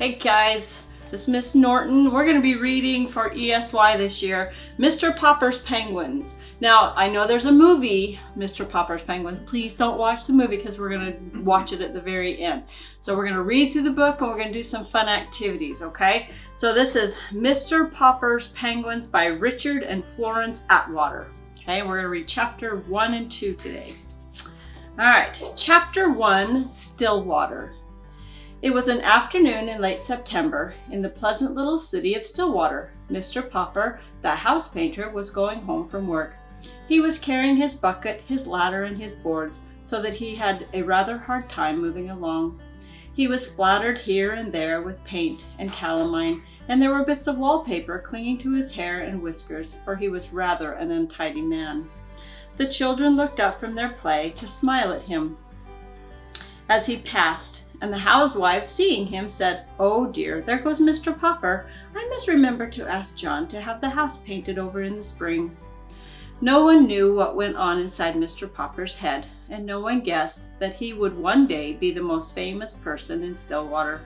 Hey guys, this is Miss Norton. We're going to be reading for ESY this year, Mr. Popper's Penguins. Now, I know there's a movie, Mr. Popper's Penguins. Please don't watch the movie because we're going to watch it at the very end. So we're going to read through the book and we're going to do some fun activities, okay? So this is Mr. Popper's Penguins by Richard and Florence Atwater. Okay, we're going to read chapter 1 and 2 today. All right, chapter 1, Stillwater. It was an afternoon in late September in the pleasant little city of Stillwater. Mr. Popper, the house painter, was going home from work. He was carrying his bucket, his ladder, and his boards, so that he had a rather hard time moving along. He was splattered here and there with paint and calamine, and there were bits of wallpaper clinging to his hair and whiskers, for he was rather an untidy man. The children looked up from their play to smile at him as he passed, and the housewife, seeing him, said, "Oh dear, there goes Mr. Popper. I must remember to ask John to have the house painted over in the spring." No one knew what went on inside Mr. Popper's head, and no one guessed that he would one day be the most famous person in Stillwater.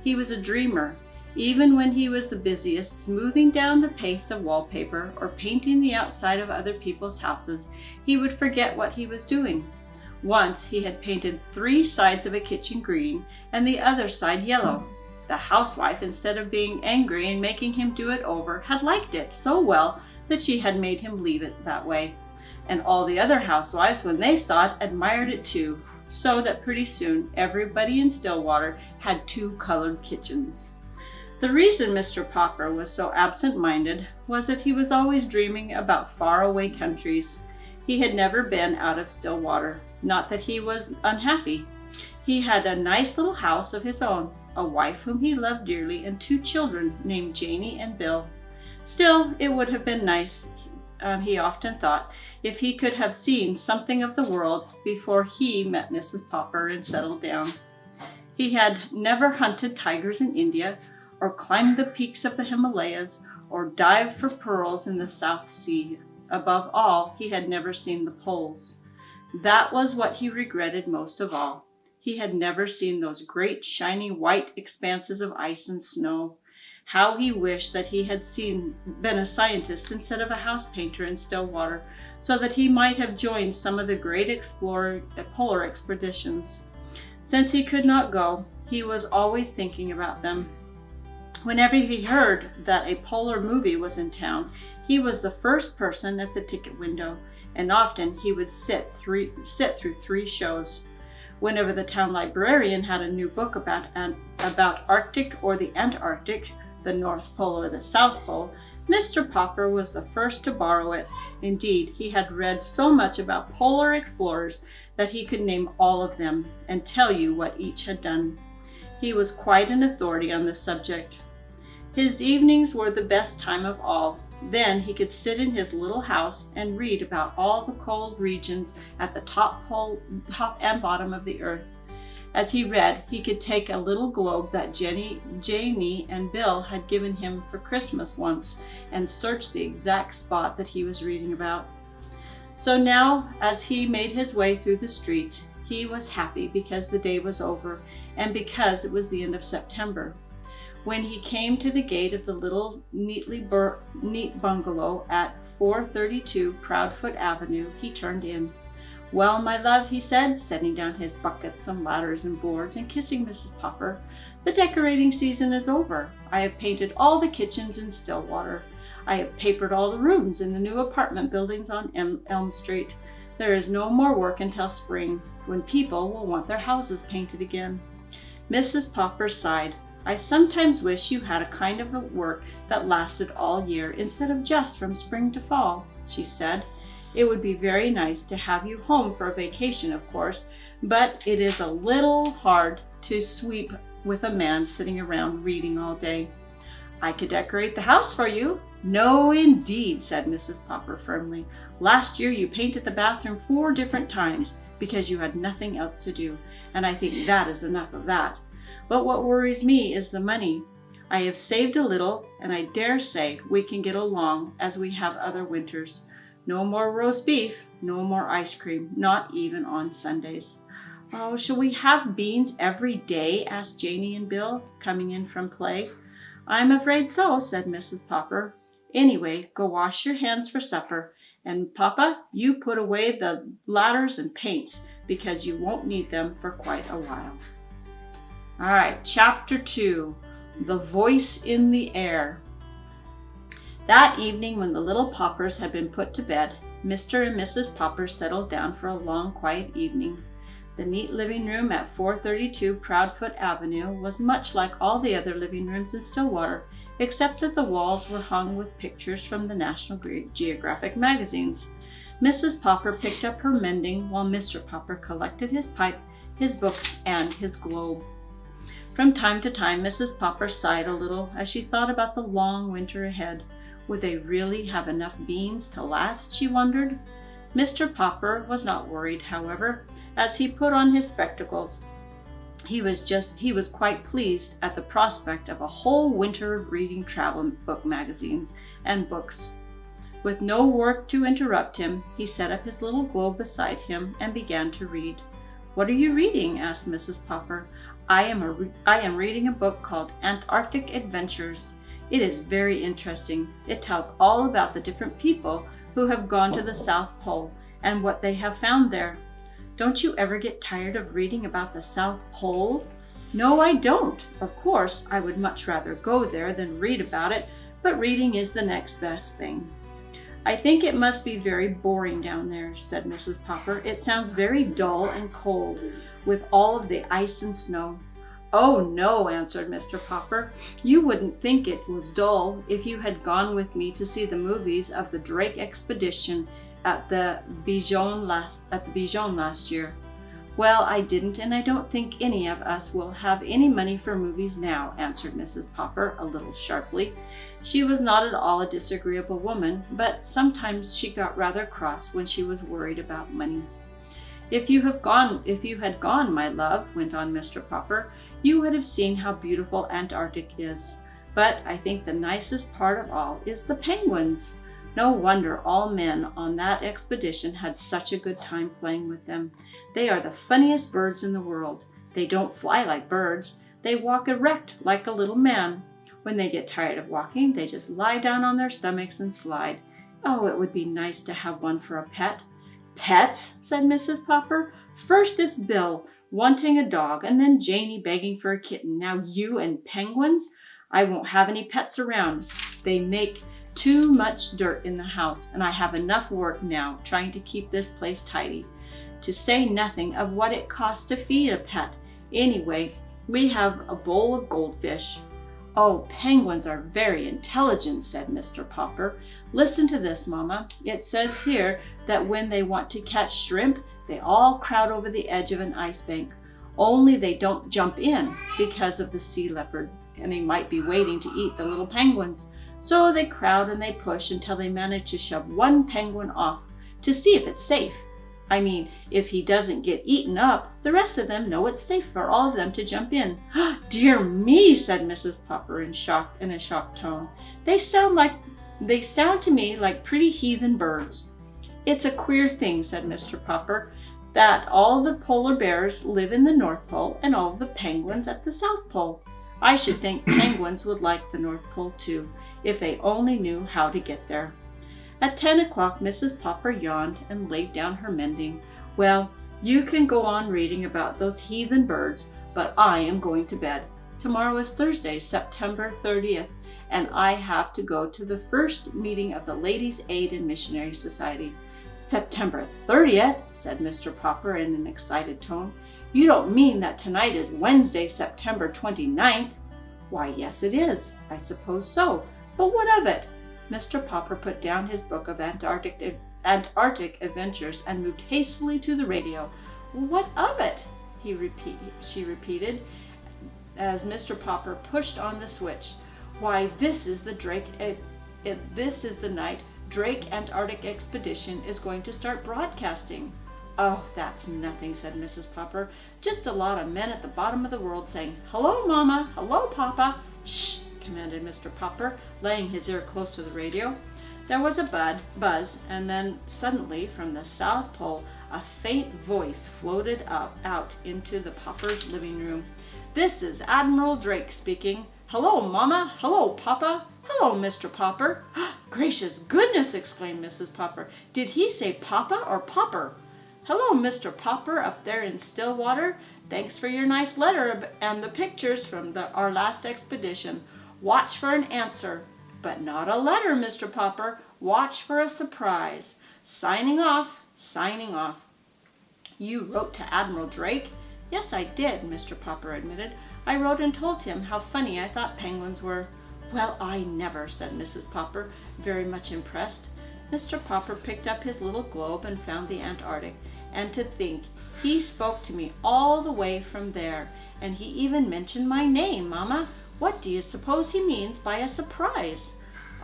He was a dreamer. Even when he was the busiest, smoothing down the paste of wallpaper or painting the outside of other people's houses, he would forget what he was doing. Once he had painted 3 sides of a kitchen green and the other side yellow. The housewife, instead of being angry and making him do it over, had liked it so well that she had made him leave it that way. And all the other housewives, when they saw it, admired it too, so that pretty soon everybody in Stillwater had 2 colored kitchens. The reason Mr. Popper was so absent-minded was that he was always dreaming about far-away countries. He had never been out of Stillwater. Not that he was unhappy. He had a nice little house of his own, a wife whom he loved dearly, and 2 children named Janie and Bill. Still, it would have been nice, he often thought, if he could have seen something of the world before he met Mrs. Popper and settled down. He had never hunted tigers in India, or climbed the peaks of the Himalayas, or dived for pearls in the South Sea. Above all, he had never seen the poles. That was what he regretted most of all. He had never seen those great, shiny, white expanses of ice and snow. How he wished that he had been a scientist instead of a house painter in Stillwater, so that he might have joined some of the great polar expeditions. Since he could not go, he was always thinking about them. Whenever he heard that a polar movie was in town, he was the first person at the ticket window, and often he would sit through 3 shows. Whenever the town librarian had a new book about Arctic or the Antarctic, the North Pole or the South Pole, Mr. Popper was the first to borrow it. Indeed, he had read so much about polar explorers that he could name all of them and tell you what each had done. He was quite an authority on the subject. His evenings were the best time of all. Then he could sit in his little house and read about all the cold regions at the top and bottom of the earth. As he read, he could take a little globe that Janie and Bill had given him for Christmas once and search the exact spot that he was reading about. So now, as he made his way through the streets, he was happy because the day was over and because it was the end of September. When he came to the gate of the little neat bungalow at 432 Proudfoot Avenue, he turned in. "Well, my love," he said, setting down his buckets and ladders and boards and kissing Mrs. Popper, "the decorating season is over. I have painted all the kitchens in Stillwater. I have papered all the rooms in the new apartment buildings on Elm Street. There is no more work until spring, when people will want their houses painted again." Mrs. Popper sighed. "I sometimes wish you had a kind of work that lasted all year instead of just from spring to fall," she said. "It would be very nice to have you home for a vacation, of course, but it is a little hard to sweep with a man sitting around reading all day." "I could decorate the house for you." "No, indeed," said Mrs. Popper firmly. "Last year you painted the bathroom 4 different times because you had nothing else to do, and I think that is enough of that. But what worries me is the money. I have saved a little, and I dare say we can get along as we have other winters. No more roast beef, no more ice cream, not even on Sundays. Oh, shall we have beans every day? Asked Janie and Bill, coming in from play. I'm afraid so, said Mrs. Popper. Anyway, go wash your hands for supper. And Papa, you put away the ladders and paints, because you won't need them for quite a while. All right, Chapter 2, The Voice in the Air. That evening, when the little Poppers had been put to bed, Mr. and Mrs. Popper settled down for a long, quiet evening. The neat living room at 432 Proudfoot Avenue was much like all the other living rooms in Stillwater, except that the walls were hung with pictures from the National Geographic magazines. Mrs. Popper picked up her mending while Mr. Popper collected his pipe, his books, and his globe. From time to time, Mrs. Popper sighed a little as she thought about the long winter ahead. Would they really have enough beans to last, she wondered. Mr. Popper was not worried, however, as he put on his spectacles. He was quite pleased at the prospect of a whole winter of reading travel book magazines and books. With no work to interrupt him, he set up his little globe beside him and began to read. What are you reading? Asked Mrs. Popper. I am reading a book called Antarctic Adventures. It is very interesting. It tells all about the different people who have gone to the South Pole and what they have found there. Don't you ever get tired of reading about the South Pole? No, I don't. Of course, I would much rather go there than read about it, but reading is the next best thing. I think it must be very boring down there, said Mrs. Popper. It sounds very dull and cold, with all of the ice and snow. Oh, no, answered Mr. Popper. You wouldn't think it was dull if you had gone with me to see the movies of the Drake expedition at the Bijon last year. Well, I didn't, and I don't think any of us will have any money for movies now, answered Mrs. Popper a little sharply. She was not at all a disagreeable woman, but sometimes she got rather cross when she was worried about money. If you had gone, my love, went on Mr. Popper, you would have seen how beautiful Antarctic is. But I think the nicest part of all is the penguins. No wonder all men on that expedition had such a good time playing with them. They are the funniest birds in the world. They don't fly like birds. They walk erect like a little man. When they get tired of walking, they just lie down on their stomachs and slide. Oh, it would be nice to have one for a pet. Pets? Said Mrs. Popper. First it's Bill wanting a dog, and then Janie begging for a kitten. Now you and penguins? I won't have any pets around. They make too much dirt in the house, and I have enough work now trying to keep this place tidy, to say nothing of what it costs to feed a pet. Anyway, we have a bowl of goldfish. Oh, penguins are very intelligent, said Mr. Popper. Listen to this, Mama. It says here that when they want to catch shrimp, they all crowd over the edge of an ice bank. Only they don't jump in because of the sea leopard, and they might be waiting to eat the little penguins. So they crowd and they push until they manage to shove one penguin off to see if it's safe. I mean, if he doesn't get eaten up, the rest of them know it's safe for all of them to jump in. Dear me, said Mrs. Popper in a shocked tone. They sound to me like pretty heathen birds. It's a queer thing, said Mr. Popper, that all the polar bears live in the North Pole and all the penguins at the South Pole. I should think penguins would like the North Pole too, if they only knew how to get there. At 10 o'clock, Mrs. Popper yawned and laid down her mending. Well, you can go on reading about those heathen birds, but I am going to bed. Tomorrow is Thursday, September 30th, and I have to go to the first meeting of the Ladies' Aid and Missionary Society. September 30th, said Mr. Popper in an excited tone. You don't mean that tonight is Wednesday, September 29th? Why, yes it is. I suppose so. But what of it? Mr. Popper put down his book of Antarctic adventures and moved hastily to the radio. What of it? She repeated, as Mr. Popper pushed on the switch. Why, this is the night Drake Antarctic Expedition is going to start broadcasting. Oh, that's nothing, said Mrs. Popper. Just a lot of men at the bottom of the world saying, Hello, Mama. Hello, Papa. Shh, commanded Mr. Popper, laying his ear close to the radio. There was a buzz, and then suddenly from the South Pole, a faint voice floated out into the Popper's living room. "This is Admiral Drake speaking. Hello, Mama. Hello, Papa. Hello, Mr. Popper." "Gracious goodness!" exclaimed Mrs. Popper. "Did he say Papa or Popper?" "Hello, Mr. Popper up there in Stillwater. Thanks for your nice letter and the pictures from our last expedition. Watch for an answer. But not a letter, Mr. Popper. Watch for a surprise. Signing off, signing off." "You wrote to Admiral Drake?" "Yes, I did," Mr. Popper admitted. "I wrote and told him how funny I thought penguins were." "Well, I never," said Mrs. Popper, very much impressed. Mr. Popper picked up his little globe and found the Antarctic. "And to think, he spoke to me all the way from there. And he even mentioned my name, Mama. What do you suppose he means by a surprise?"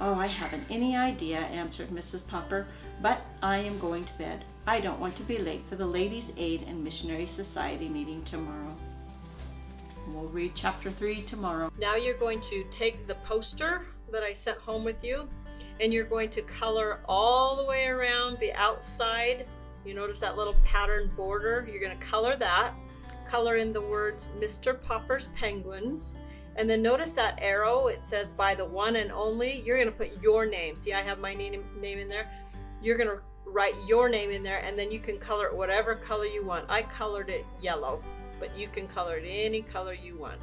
"Oh, I haven't any idea," answered Mrs. Popper, "but I am going to bed. I don't want to be late for the Ladies' Aid and Missionary Society meeting tomorrow." We'll read chapter 3 tomorrow. Now you're going to take the poster that I sent home with you, and you're going to color all the way around the outside. You notice that little pattern border? You're going to color that. Color in the words Mr. Popper's Penguins. And then notice that arrow, it says by the one and only. You're going to put your name. See, I have my name in there. You're going to write your name in there, and then you can color it whatever color you want. I colored it yellow, but you can color it any color you want.